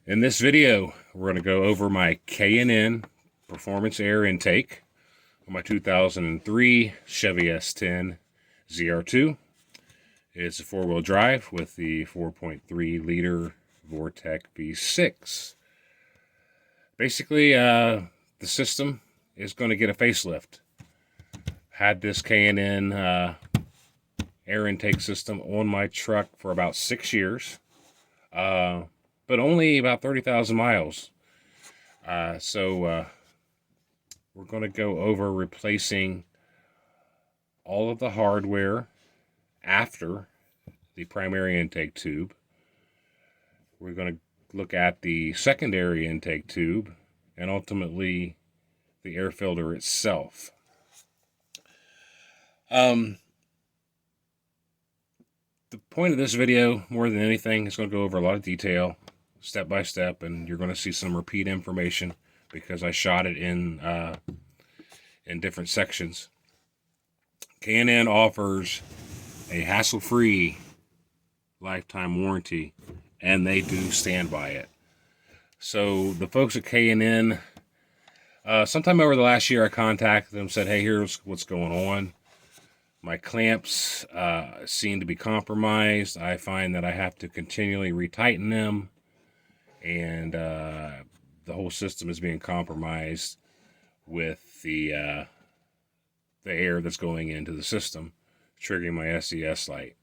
In this video, we're going to go over my K&N performance air intake on my 2003 Chevy S10 ZR2. It's a four-wheel drive with the 4.3 liter Vortec V6. Basically, the system is going to get a facelift. Had this K&N air intake system on my truck for about 6 years. But only about 30,000 miles. So we're going to go over replacing all of the hardware after the primary intake tube. We're going to look at the secondary intake tube and ultimately the air filter itself. The point of this video, more than anything, is going to go over a lot of detail, step by step, and you're going to see some repeat information because I shot it in different sections. K&N offers a hassle-free lifetime warranty, and they do stand by it. So the folks at K&N, sometime over the last year, I contacted them, said, hey, here's what's going on. My clamps seem to be compromised. I find that I have to continually retighten them, and the whole system is being compromised with the air that's going into the system, triggering my SES light.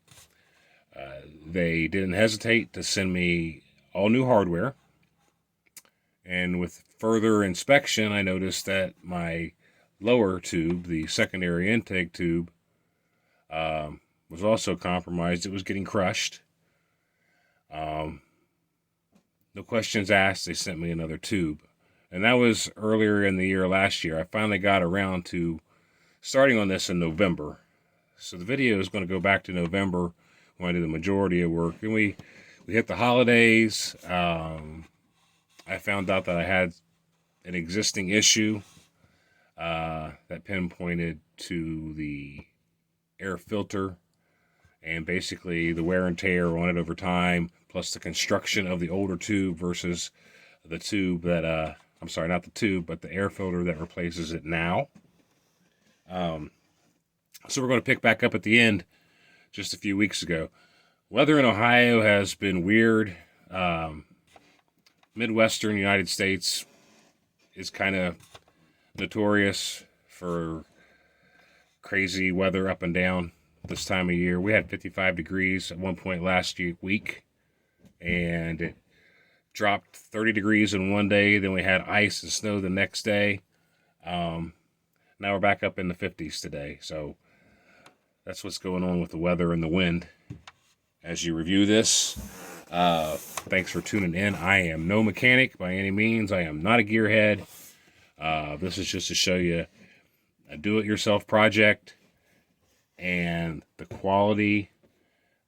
They didn't hesitate to send me all new hardware, and with further inspection, I noticed that my lower tube, the secondary intake tube, was also compromised. It was getting crushed. No questions asked, they sent me another tube. And that was earlier in the year last year. I finally got around to starting on this in November. So the video is going to go back to November when I did the majority of work. And we hit the holidays. I found out that I had an existing issue that pinpointed to the air filter, and basically the wear and tear on it over time, plus the construction of the older tube versus the tube that I'm sorry, not the tube, but the air filter that replaces it now. So we're going to pick back up at the end just a few weeks ago. Weather in Ohio has been weird. Midwestern United States is kind of notorious for crazy weather up and down this time of year. We had 55 degrees at one point last week, and it dropped 30 degrees in one day. Then we had ice and snow the next day. Now we're back up in the 50s today. So that's what's going on with the weather and the wind. As you review this, thanks for tuning in. I am no mechanic by any means. I am not a gearhead. This is just to show you a do-it-yourself project and the quality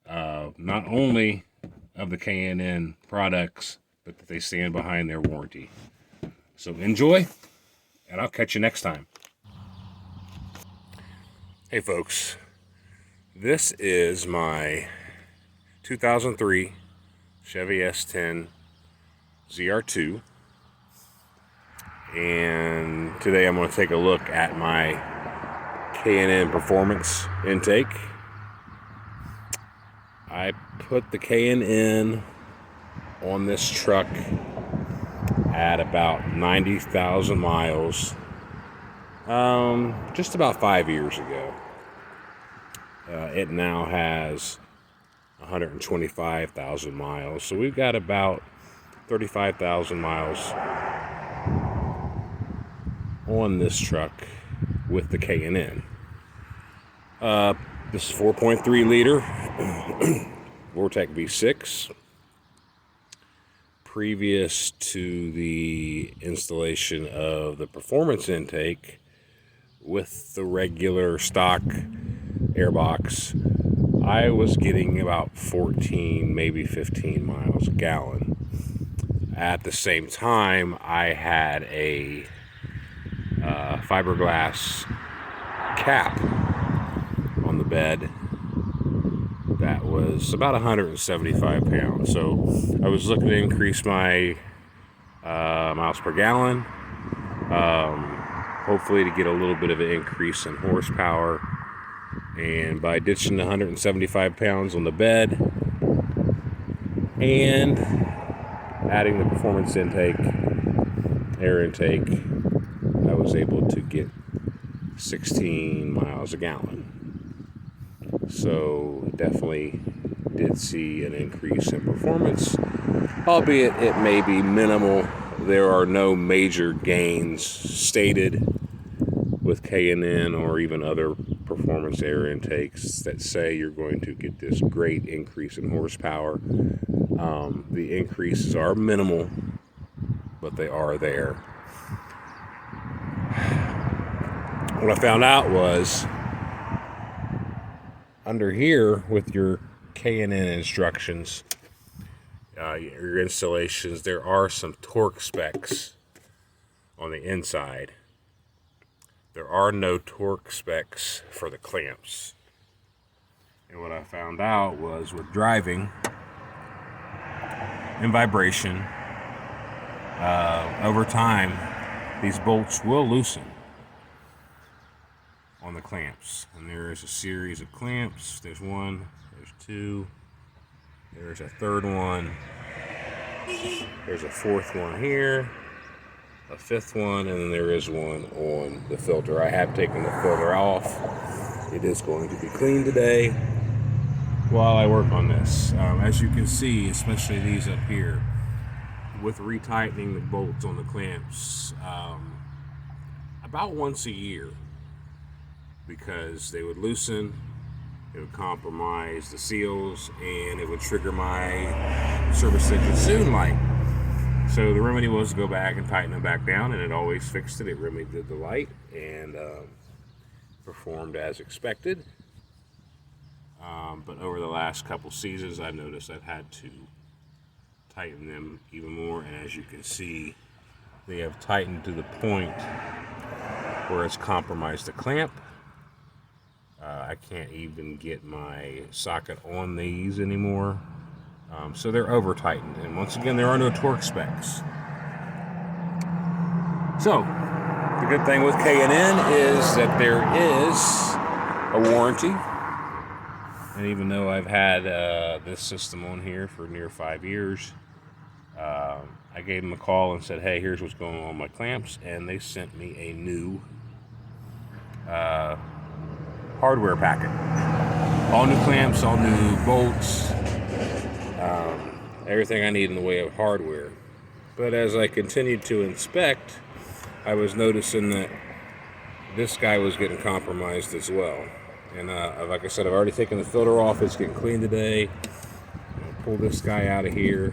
not only of the K&N products, but that they stand behind their warranty. So enjoy, and I'll catch you next time. Hey folks, this is my 2003 Chevy S10 ZR2. And today I'm going to take a look at my K&N performance intake. I put the K&N on this truck at about 90,000 miles just about 5 years ago. It now has 125,000 miles, so we've got about 35,000 miles on this truck with the K&N. This is 4.3 liter Vortec V6. Previous to the installation of the performance intake with the regular stock airbox, I was getting about 14, maybe 15 miles a gallon. At the same time, I had a fiberglass cap on the bed that was about 175 pounds. So I was looking to increase my miles per gallon, hopefully to get a little bit of an increase in horsepower. And by ditching the 175 pounds on the bed and adding the performance intake, air intake, I was able to get 16 miles a gallon. So definitely did see an increase in performance, albeit it may be minimal. There are no major gains stated with K&N or even other performance air intakes that say you're going to get this great increase in horsepower. The increases are minimal, but they are there. What I found out was under here with your K&N instructions, your installations, there are some torque specs on the inside. There are no torque specs for the clamps. And what I found out was with driving and vibration, over time, these bolts will loosen on the clamps. And there is a series of clamps. There's one, there's two, there's a third one, there's a fourth one here, a fifth one, and then there is one on the filter. I have taken the filter off. It is going to be cleaned today while I work on this. As you can see, especially these up here, with retightening the bolts on the clamps about once a year, because they would loosen, it would compromise the seals, and it would trigger my service engine soon light. So the remedy was to go back and tighten them back down, and it always fixed it. It remedied the light and performed as expected. But over the last couple seasons, I've noticed I've had to tighten them even more. And as you can see, they have tightened to the point where it's compromised the clamp. I can't even get my socket on these anymore. So they're over tightened, and once again, there are no torque specs. So the good thing with K&N is that there is a warranty, and even though I've had this system on here for near 5 years, I gave them a call and said, hey, here's what's going on with my clamps, and they sent me a new hardware packet. All new clamps, all new bolts, everything I need in the way of hardware. But as I continued to inspect, I was noticing that this guy was getting compromised as well. And like I said, I've already taken the filter off. It's getting cleaned today. I'll pull this guy out of here,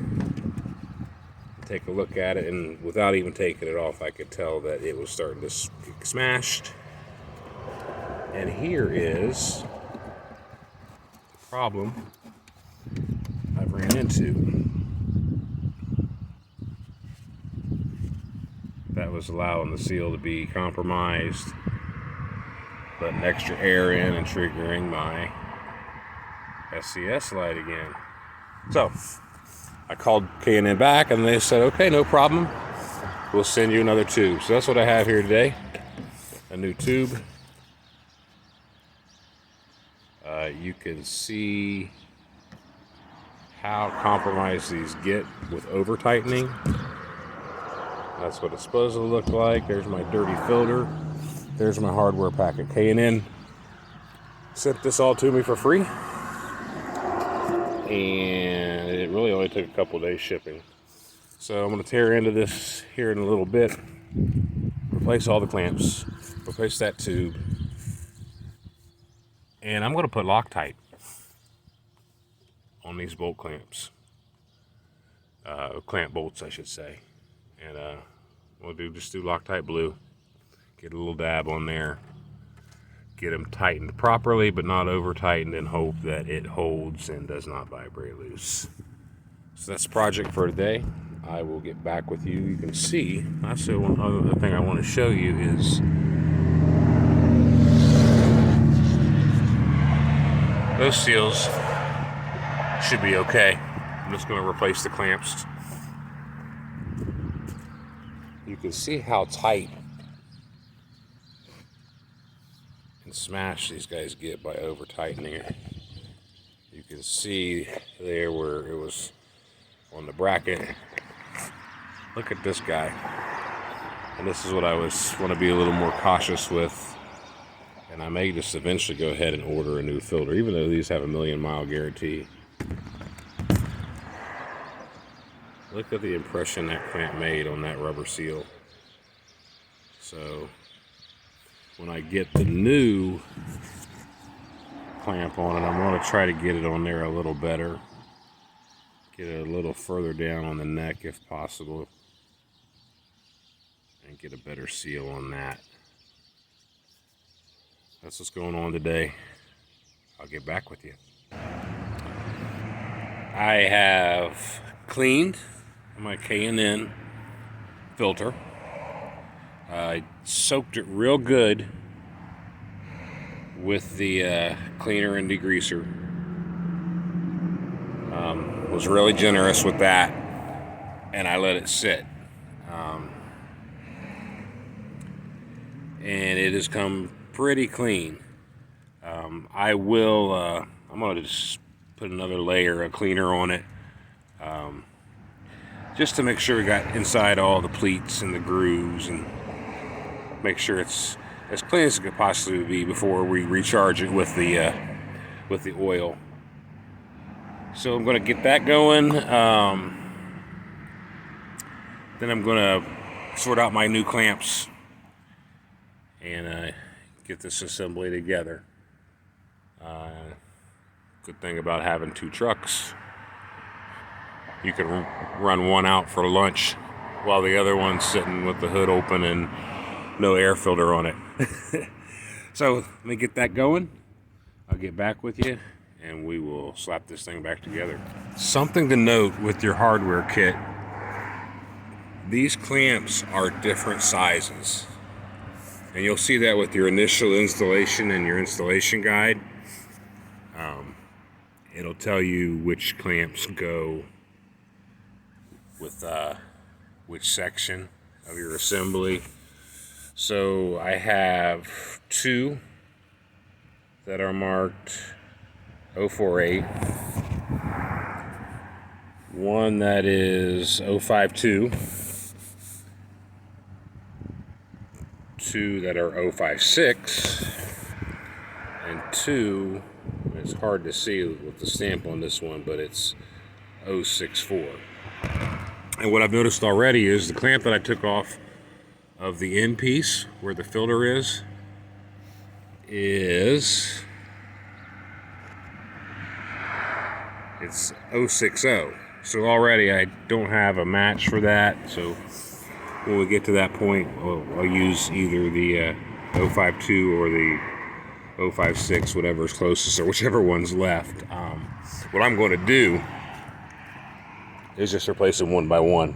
take a look at it, and without even taking it off, I could tell that it was starting to get smashed. And here is the problem I've ran into. That was allowing the seal to be compromised, letting extra air in and triggering my SCS light again. So I called K&N back, and they said, okay, no problem, we'll send you another tube. So that's what I have here today, a new tube. You can see how compromised these get with over tightening. That's what it's supposed to look like. There's my dirty filter. There's my hardware packet. K&N sent this all to me for free, and it really only took a couple days shipping. So I'm going to tear into this here in a little bit, replace all the clamps, replace that tube, and I'm going to put Loctite on these bolt clamps, clamp bolts I should say. And we'll just do Loctite blue, get a little dab on there, get them tightened properly but not over tightened, and hope that it holds and does not vibrate loose. So that's the project for today. I will get back with you. You can see, also one other thing I want to show you is those seals should be okay. I'm just going to replace the clamps. You can see how tight and smashed these guys get by over tightening it. You can see there where it was on the bracket. Look at this guy. And this is what I want to be a little more cautious with. And I may just eventually go ahead and order a new filter, even though these have a 1,000,000-mile guarantee. Look at the impression that clamp made on that rubber seal. So when I get the new clamp on it, I'm going to try to get it on there a little better. Get it a little further down on the neck if possible. And get a better seal on that. That's what's going on today. I'll get back with you. I have cleaned my K&N filter. I soaked it real good with the cleaner and degreaser. Was really generous with that, and I let it sit. And it has come pretty clean. I'm gonna just put another layer of cleaner on it, just to make sure we got inside all the pleats and the grooves, and make sure it's as clean as it could possibly be before we recharge it with the oil. So I'm gonna get that going. Then I'm gonna sort out my new clamps and get this assembly together. Good thing about having two trucks, you can run one out for lunch while the other one's sitting with the hood open and no air filter on it. So let me get that going. I'll get back with you and we will slap this thing back together. Something to note with your hardware kit, these clamps are different sizes. And you'll see that with your initial installation and your installation guide. It'll tell you which clamps go with which section of your assembly. So I have two that are marked 048, one that is 052, two that are 056, and two, it's hard to see with the stamp on this one, but it's 064. And what I've noticed already is the clamp that I took off of the end piece where the filter is it's 060. So already I don't have a match for that. So when we get to that point, I'll use either the 052 or the 056, whatever's closest, or whichever one's left. What I'm going to do is just replace them one by one.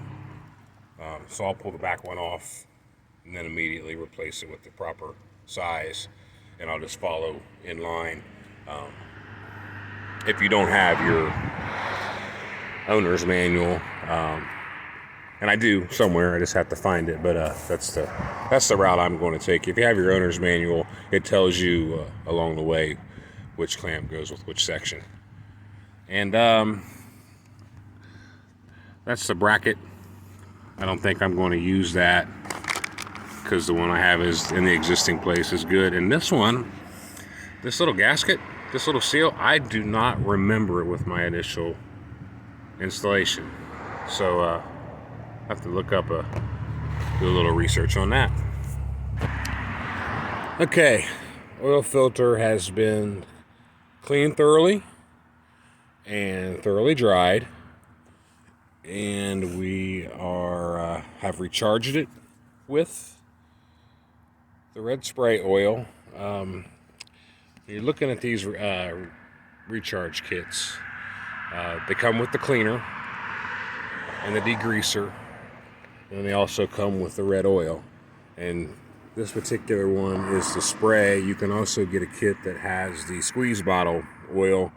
So I'll pull the back one off and then immediately replace it with the proper size, and I'll just follow in line. If you don't have your owner's manual, and I do somewhere, I just have to find it, but that's the route I'm going to take. If you have your owner's manual, it tells you along the way which clamp goes with which section. And that's the bracket. I don't think I'm going to use that because the one I have is in the existing place is good. And this one, this little gasket, this little seal, I do not remember it with my initial installation. So I have to look up do a little research on that. Okay, oil filter has been cleaned thoroughly and thoroughly dried, and we are have recharged it with the red spray oil. You're looking at these recharge kits. They come with the cleaner and the degreaser, and they also come with the red oil. And this particular one is the spray. You can also get a kit that has the squeeze bottle oil.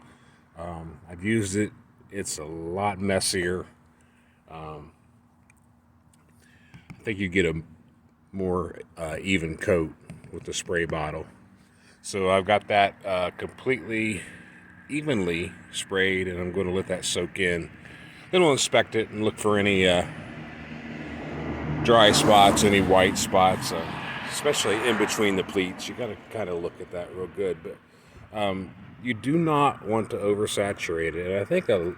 I've used it it's a lot messier. I think you get a more even coat with the spray bottle. So I've got that completely evenly sprayed, and I'm going to let that soak in. Then we'll inspect it and look for any dry spots, any white spots, especially in between the pleats. You got to kind of look at that real good. But you do not want to oversaturate it. And I think a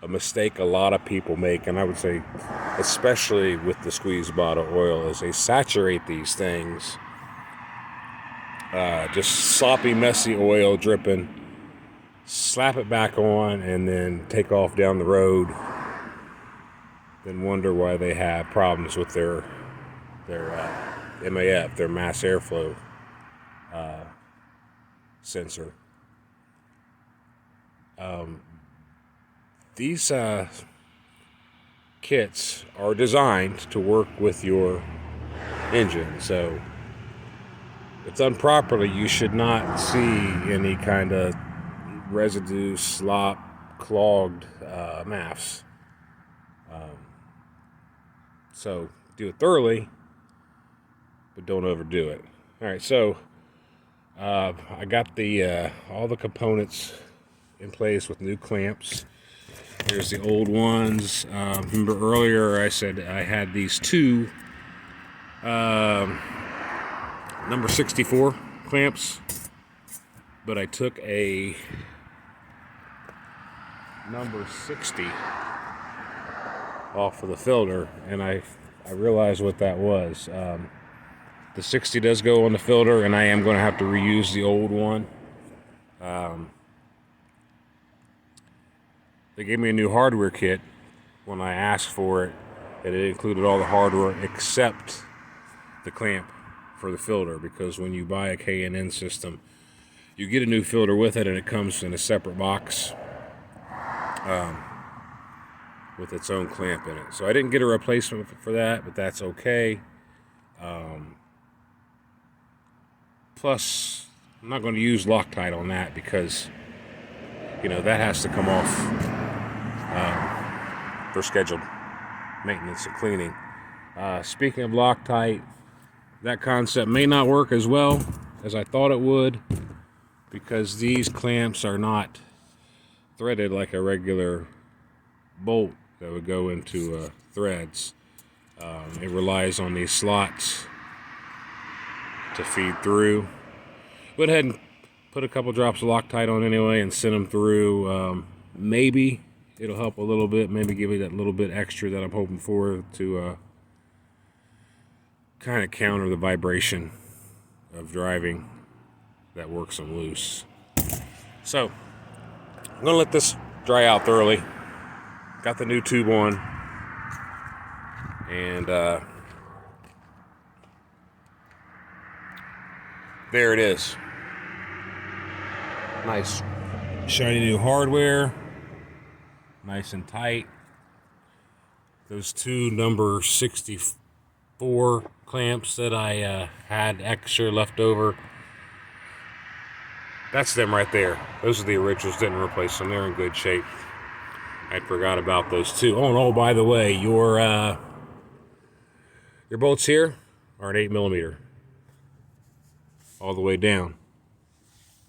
mistake a lot of people make, and I would say especially with the squeeze bottle oil, is they saturate these things. Just sloppy, messy oil dripping. Slap it back on and then take off down the road. Then wonder why they have problems with their MAF, their mass airflow sensor. These kits are designed to work with your engine, so if done properly, you should not see any kind of residue, slop, clogged MAFs. So do it thoroughly, but don't overdo it. All right, so I got the all the components in place with new clamps. Here's the old ones. Remember earlier I said I had these two number 64 clamps, but I took a number 60 off of the filter, and I realized what that was. The 60 does go on the filter, and I am going to have to reuse the old one. They gave me a new hardware kit when I asked for it, and it included all the hardware except the clamp for the filter, because when you buy a K&N system, you get a new filter with it, and it comes in a separate box with its own clamp in it. So I didn't get a replacement for that, but that's okay. Plus, I'm not going to use Loctite on that because, you know, that has to come off for scheduled maintenance and cleaning. Speaking of Loctite, that concept may not work as well as I thought it would, because these clamps are not threaded like a regular bolt that would go into threads. It relies on these slots to feed through. Went ahead and put a couple drops of Loctite on anyway and send them through. Maybe it'll help a little bit, maybe give it that little bit extra that I'm hoping for to kind of counter the vibration of driving that works them loose. So I'm gonna let this dry out thoroughly. Got the new tube on, and there it is. Nice shiny new hardware, nice and tight. Those two number 64 clamps that I had extra left over, that's them right there. Those are the originals, didn't replace them. They're in good shape. I forgot about those two. Oh, and oh, by the way, your bolts here are an 8mm all the way down.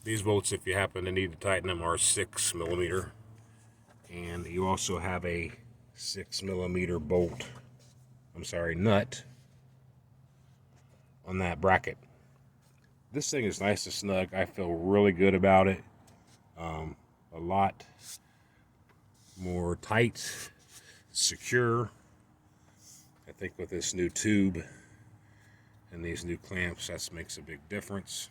These bolts, if you happen to need to tighten them, are 6mm, and you also have a 6mm bolt. I'm sorry, nut on that bracket. This thing is nice and snug. I feel really good about it. A lot more tight, secure. I think with this new tube and these new clamps, that makes a big difference.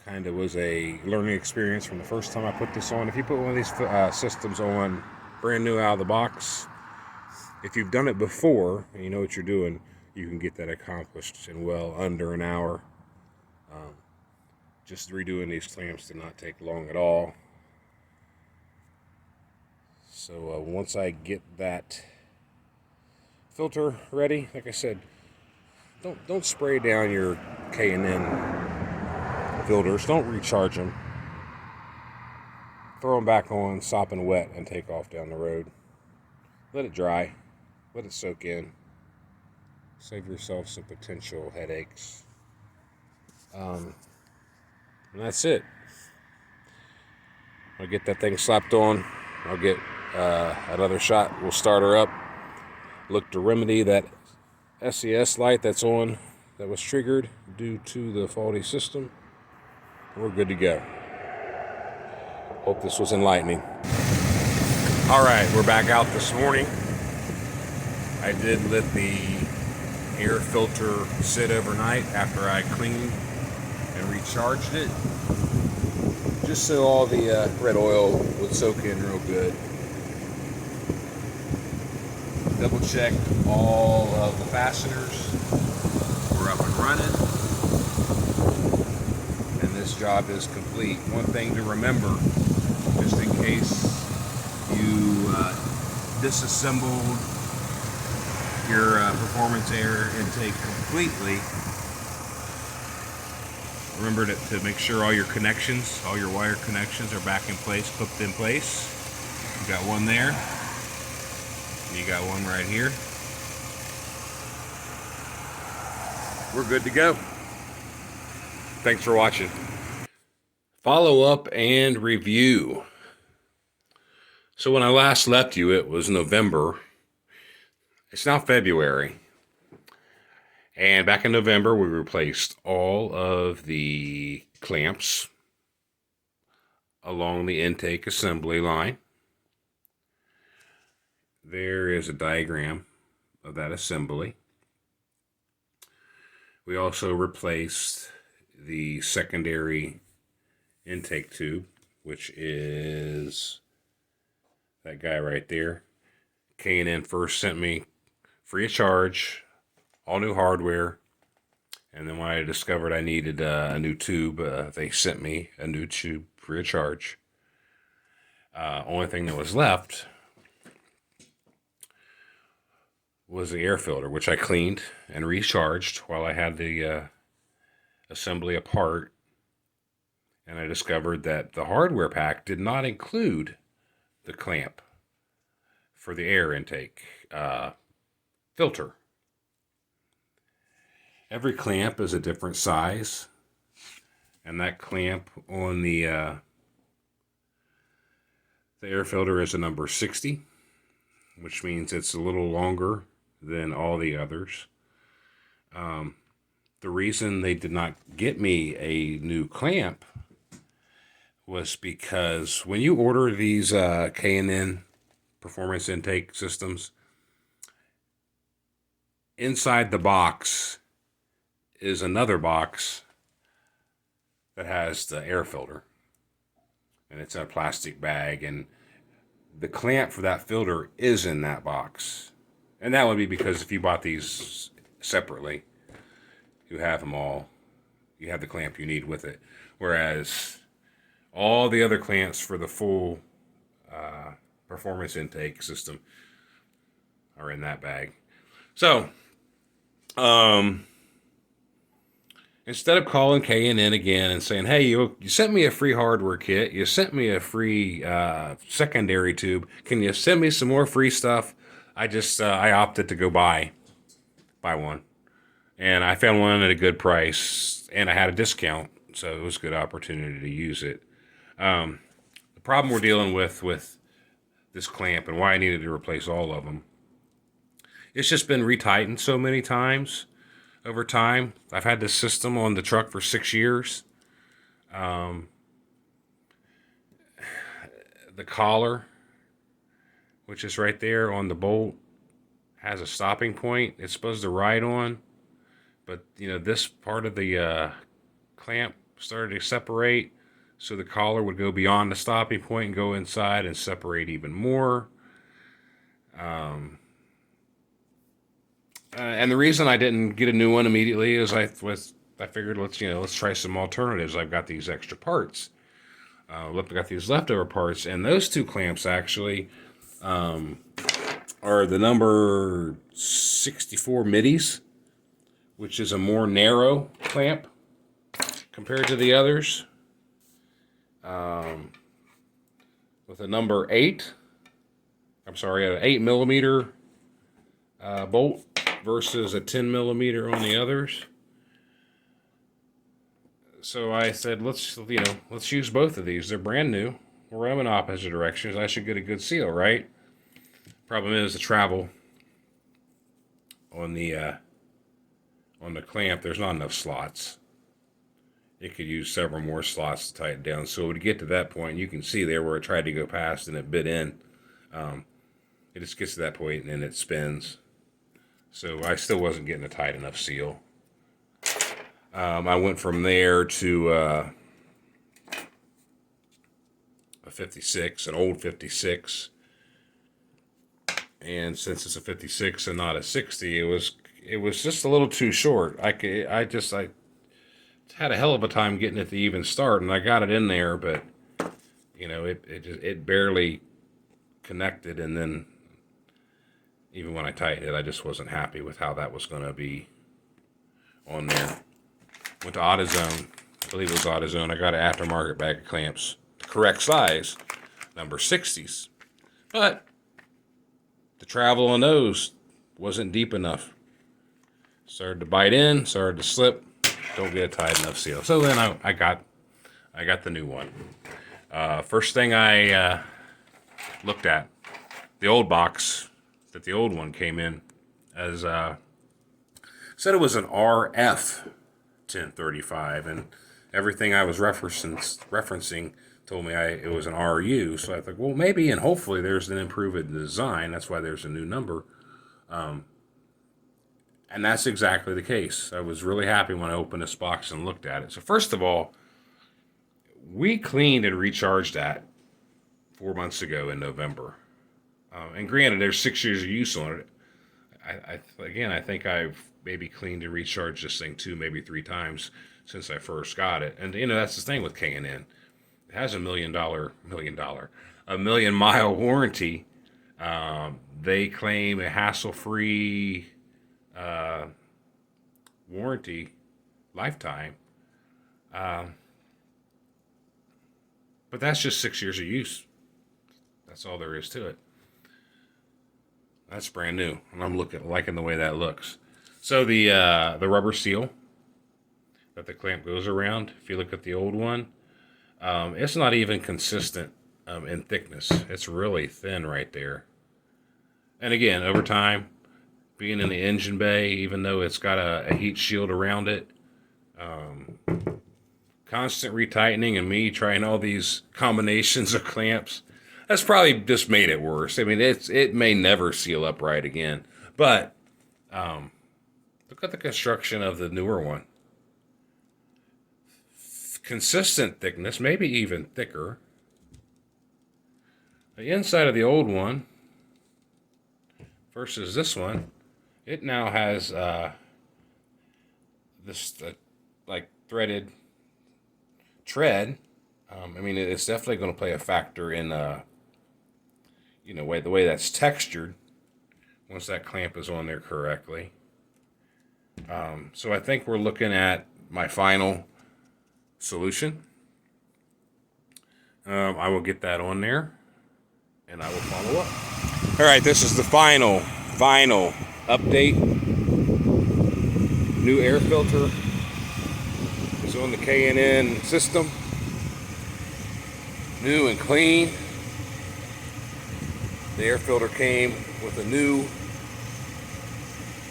Kind of was a learning experience from the first time I put this on. If you put one of these systems on brand new out of the box, if you've done it before and you know what you're doing, you can get that accomplished in well under an hour. Just redoing these clamps did not take long at all. So once I get that filter ready, like I said, don't spray down your K&N filters. Don't recharge them. throw them back on, sopping wet, and take off down the road. Let it dry. Let it soak in. Save yourself some potential headaches. And that's it. I'll get that thing slapped on. I'll get another shot. We'll start her up. Look to remedy that SES light that's on that was triggered due to the faulty system. We're good to go. Hope this was enlightening. All right, we're back out this morning. I did let the air filter sit overnight after I cleaned and recharged it, just so all the red oil would soak in real good. Double check all of the fasteners. We're up and running, and this job is complete. One thing to remember, just in case you disassembled your performance air intake completely, remember to make sure all your connections, all your wire connections are back in place, clipped in place. You got one there. You got one right here. We're good to go. Thanks for watching. Follow up and review. So when I last left you, it was November. It's now February. And back in November, we replaced all of the clamps along the intake assembly line. There is a diagram of that assembly. We also replaced the secondary intake tube, which is that guy right there. K&N first sent me free of charge, all new hardware. And then when I discovered I needed a new tube, they sent me a new tube free of charge. Only thing that was left was the air filter, which I cleaned and recharged while I had the assembly apart. And I discovered that the hardware pack did not include the clamp for the air intake filter. Every clamp is a different size, and that clamp on the air filter is a number 60, which means it's a little longer than all the others. The reason they did not get me a new clamp was because when you order these K&N performance intake systems, inside the box is another box that has the air filter, and it's in a plastic bag, and the clamp for that filter is in that box. And that would be because if you bought these separately, you have them all. You have the clamp you need with it. Whereas all the other clamps for the full performance intake system are in that bag. So, instead of calling K&N again and saying, hey, you sent me a free hardware kit, you sent me a free secondary tube, can you send me some more free stuff? I opted to go buy one. And I found one at a good price, and I had a discount, so it was a good opportunity to use it. The problem we're dealing with this clamp and why I needed to replace all of them, it's just been retightened so many times over time. I've had this system on the truck for 6 years. The collar, which is right there on the bolt, has a stopping point it's supposed to ride on. But, this part of the clamp started to separate, so the collar would go beyond the stopping point and go inside and separate even more. And the reason I didn't get a new one immediately is I figured let's try some alternatives. I've got these extra parts. I've got these leftover parts, and those two clamps actually are the number 64 middies, which is a more narrow clamp compared to the others. with a number 8. I'm sorry, an 8mm bolt versus a 10mm on the others. So I said, let's use both of these. They're brand new. We're in opposite directions. I should get a good seal, right? Problem is the travel on the clamp. There's not enough slots. It could use several more slots to tighten down. So to get to that point, you can see there where it tried to go past and it bit in. It just gets to that point and then it spins. So I still wasn't getting a tight enough seal. I went from there to a 56, an old 56. And since it's a 56 and not a 60, it was just a little too short. I had a hell of a time getting it to even start, and I got it in there, but it barely connected. And then even when I tightened it, I just wasn't happy with how that was going to be on there. Went to AutoZone. I believe it was AutoZone. I got an aftermarket bag of clamps, the correct size, number 60s, but the travel on those wasn't deep enough. Started to bite in, started to slip. Don't get a tight enough seal. So then I got the new one. First thing I looked at, the old box that the old one came in as said it was an RF 1035, and everything I was referencing told me it was an RU. So I thought, well, maybe and hopefully there's an improved design. That's why there's a new number. And that's exactly the case. I was really happy when I opened this box and looked at it. So first of all, we cleaned and recharged that 4 months ago in November. And granted, there's 6 years of use on it. I think I've maybe cleaned and recharged this thing 2, maybe 3 times since I first got it. And that's the thing with K&N. It has a $1 million mile warranty. They claim a hassle-free warranty lifetime. But that's just 6 years of use. That's all there is to it. That's brand new, and I'm liking the way that looks. So the rubber seal that the clamp goes around, if you look at the old one, it's not even consistent in thickness. It's really thin right there. And again, over time, being in the engine bay, even though it's got a heat shield around it, constant retightening and me trying all these combinations of clamps, that's probably just made it worse. I mean, it may never seal up right again. But look at the construction of the newer one. Consistent thickness, maybe even thicker. The inside of the old one versus this one, it now has this like threaded tread. I mean, it's definitely going to play a factor in the way that's textured once that clamp is on there correctly. So I think we're looking at my final solution. I will get that on there and I will follow up. All right, this is the final update. New air filter is on the K&N system. New and clean. The air filter came with a new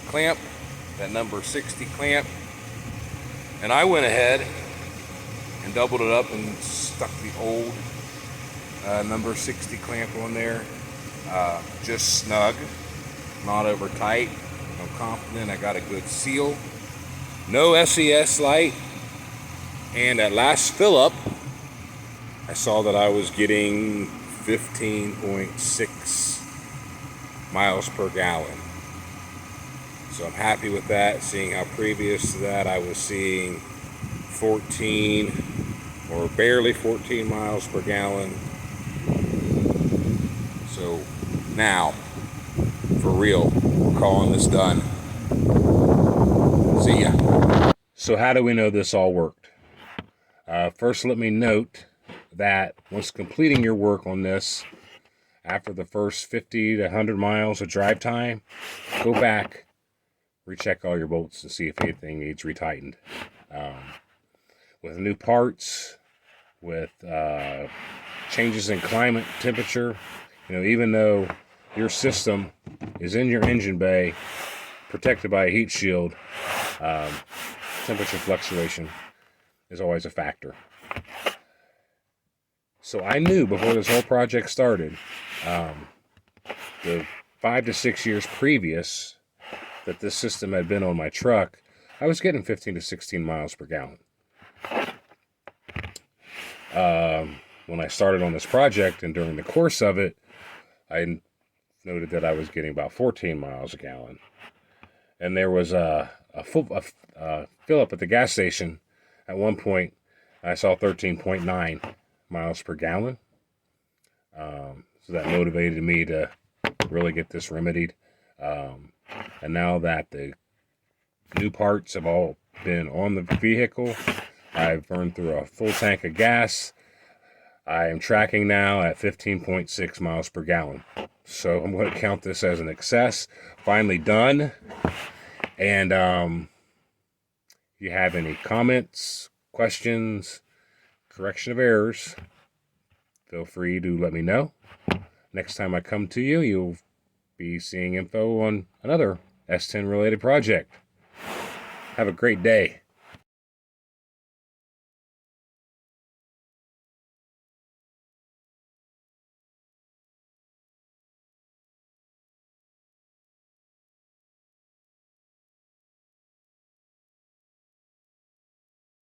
clamp, that number 60 clamp, and I went ahead and doubled it up and stuck the old number 60 clamp on there, just snug, not over tight. I'm confident I got a good seal, no SES light, and at last fill up I saw that I was getting 15.6 miles per gallon. So I'm happy with that, seeing how previous to that I was seeing 14 or barely 14 miles per gallon. So now, for real, we're calling this done. See ya. So how do we know this all worked? First, let me note that once completing your work on this, after the first 50 to 100 miles of drive time, go back, recheck all your bolts and see if anything needs retightened. With new parts, with changes in climate, temperature, even though your system is in your engine bay, protected by a heat shield, temperature fluctuation is always a factor. So I knew before this whole project started, the 5 to 6 years previous that this system had been on my truck, I was getting 15 to 16 miles per gallon. When I started on this project and during the course of it, I noted that I was getting about 14 miles a gallon. And there was a fill up at the gas station. At one point, I saw 13.9 miles per gallon. So that motivated me to really get this remedied. And now that the new parts have all been on the vehicle, I've burned through a full tank of gas. I am tracking now at 15.6 miles per gallon. So I'm going to count this as an excess. Finally done. And if you have any comments, questions, correction of errors, feel free to let me know. Next time I come to you, you'll be seeing info on another S10 related project. Have a great day.